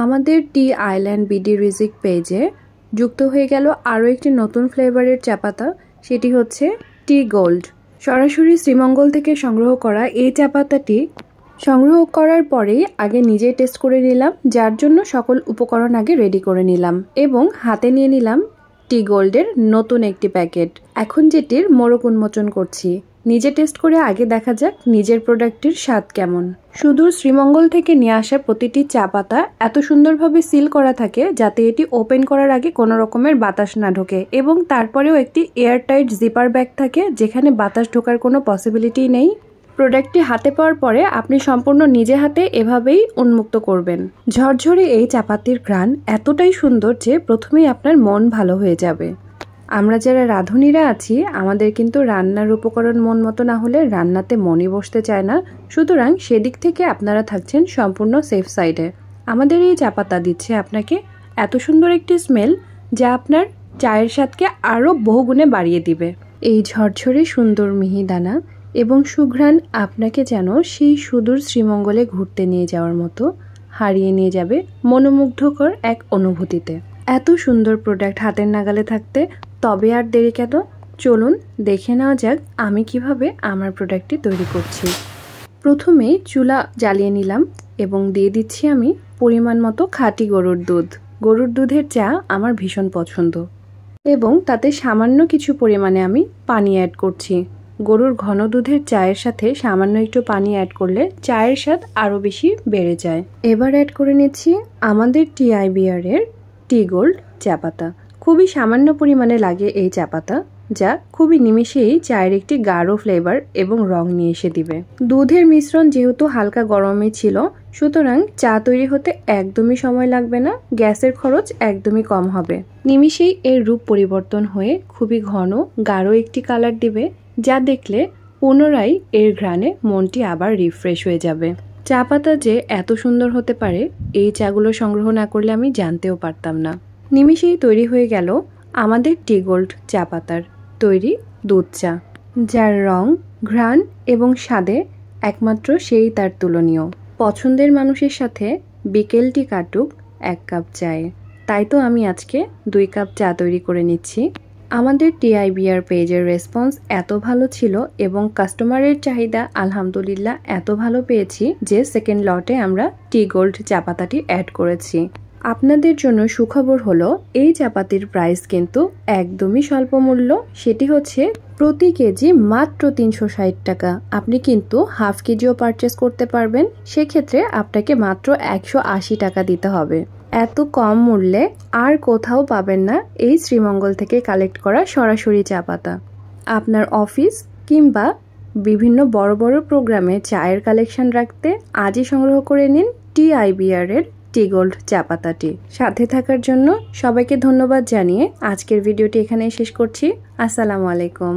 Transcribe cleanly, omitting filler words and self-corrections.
আমাদের টি island BD রিজিক পেজে যুক্ত হয়ে গেল আরও একটি নতুন ফ্লেভারের চা পাতা, সেটি হচ্ছে টি গোল্ড। সরাসরি শ্রীমঙ্গল থেকে সংগ্রহ করা এই চা পাতাটি সংগ্রহ করার পরেই আগে নিজেই টেস্ট করে নিলাম, যার জন্য সকল উপকরণ আগে রেডি করে নিলাম এবং হাতে নিয়ে নিলাম টি গোল্ডের নতুন একটি প্যাকেট। এখন যেটির মোড়ক উন্মোচন করছি। নিজে টেস্ট করে আগে দেখা যাক নিজের প্রোডাক্টটির স্বাদ কেমন। সুদূর শ্রীমঙ্গল থেকে নিয়ে আসা প্রতিটি চা পাতা এত সুন্দরভাবে সিল করা থাকে যাতে এটি ওপেন করার আগে কোনো রকমের বাতাস না ঢোকে, এবং তারপরেও একটি এয়ারটাইট জিপার ব্যাগ থাকে যেখানে বাতাস ঢোকার কোনো পসিবিলিটি নেই। প্রোডাক্টটি হাতে পাওয়ার পরে আপনি সম্পূর্ণ নিজে হাতে এভাবেই উন্মুক্ত করবেন। ঝরঝরে এই চাপাতির ঘ্রাণ এতটাই সুন্দর যে প্রথমেই আপনার মন ভালো হয়ে যাবে। আমরা যারা রাঁধুনিরা আছি আমাদের কিন্তু রান্নার উপকরণ মন মতো না হলে রান্নাতে মনই বসতে চায় না, সুতরাং সেদিক থেকে আপনারা থাকছেন সম্পূর্ণ সেফ সাইডে। আমাদের এই চা পাতা দিচ্ছে আপনাকে এত সুন্দর একটি স্মেল যা আপনার চায়ের স্বাদকে আরও বহুগুণে বাড়িয়ে দিবে। এই ঝরঝরে সুন্দর মিহিদানা এবং সুঘ্রাণ আপনাকে যেন সেই সুদূর শ্রীমঙ্গলে ঘুরতে নিয়ে যাওয়ার মতো হারিয়ে নিয়ে যাবে মনোমুগ্ধকর এক অনুভূতিতে। এত সুন্দর প্রোডাক্ট হাতের নাগালে থাকতে তবে আর দেরি কেন, চলুন দেখে নেওয়া যাক আমি কিভাবে আমার প্রোডাক্টটি তৈরি করছি। প্রথমে চুলা জ্বালিয়ে নিলাম এবং দিয়ে দিচ্ছি আমি পরিমাণ মতো খাঁটি গরুর দুধ। গরুর দুধের চা আমার ভীষণ পছন্দ এবং তাতে সামান্য কিছু পরিমাণে আমি পানি অ্যাড করছি। গরুর ঘন দুধের চায়ের সাথে সামান্য একটু পানি অ্যাড করলে চায়ের স্বাদ আরও বেশি বেড়ে যায়। এবার অ্যাড করে নিচ্ছি আমাদের TIBR এর টি গোল্ড চা পাতা। খুবই সামান্য পরিমাণে লাগে এই চা পাতা, যা খুবই নিমেষেই চায়ের একটি গাঢ় ফ্লেভার এবং রং নিয়ে এসে দিবে। দুধের মিশ্রণ যেহেতু হালকা গরমই ছিল, সুতরাং চা তৈরি হতে একদমই সময় লাগবে না, গ্যাসের খরচ একদমই কম হবে। নিমেষেই এর রূপ পরিবর্তন হয়ে খুবই ঘন গাঢ় একটি কালার দিবে, যা দেখলে পুনরায় এর ঘ্রাণে মনটি আবার রিফ্রেশ হয়ে যাবে। চা পাতা যে এত সুন্দর হতে পারে এই চাগুলো সংগ্রহ না করলে আমি জানতেও পারতাম না। নিমেষেই তৈরি হয়ে গেল আমাদের টি গোল্ড চা পাতার তৈরি দুধ চা, যার রং, ঘ্রাণ এবং স্বাদে একমাত্র সেই তার তুলনীয়। পছন্দের মানুষের সাথে বিকেলটি কাটুক এক কাপ চায়ে, তাই তো আমি আজকে 2 কাপ চা তৈরি করে নিচ্ছি। আমাদের TIBR পেজের রেসপন্স এত ভালো ছিল এবং কাস্টমারের চাহিদা আলহামদুলিল্লাহ এত ভালো পেয়েছি যে সেকেন্ড লটে আমরা টি গোল্ড চা পাতাটি অ্যাড করেছি। আপনাদের জন্য সুখবর হলো এই চাপাতির প্রাইস কিন্তু একদমই স্বল্প মূল্য, সেটি হচ্ছে প্রতি কেজি মাত্র 360 টাকা। আপনি কিন্তু হাফ কেজিও পারচেস করতে পারবেন, সেক্ষেত্রে আপনাকে মাত্র 180 টাকা দিতে হবে। এত কম মূল্যে আর কোথাও পাবেন না এই শ্রীমঙ্গল থেকে কালেক্ট করা সরাসরি চা পাতা। আপনার অফিস কিংবা বিভিন্ন বড় বড় প্রোগ্রামে চায়ের কালেকশন রাখতে আজই সংগ্রহ করে নিন TIBR এর টি গোল্ড চা পাতাটি। সাথে থাকার জন্য সবাইকে ধন্যবাদ জানিয়ে আজকের ভিডিওটি এখানেই শেষ করছি। আসসালামু আলাইকুম।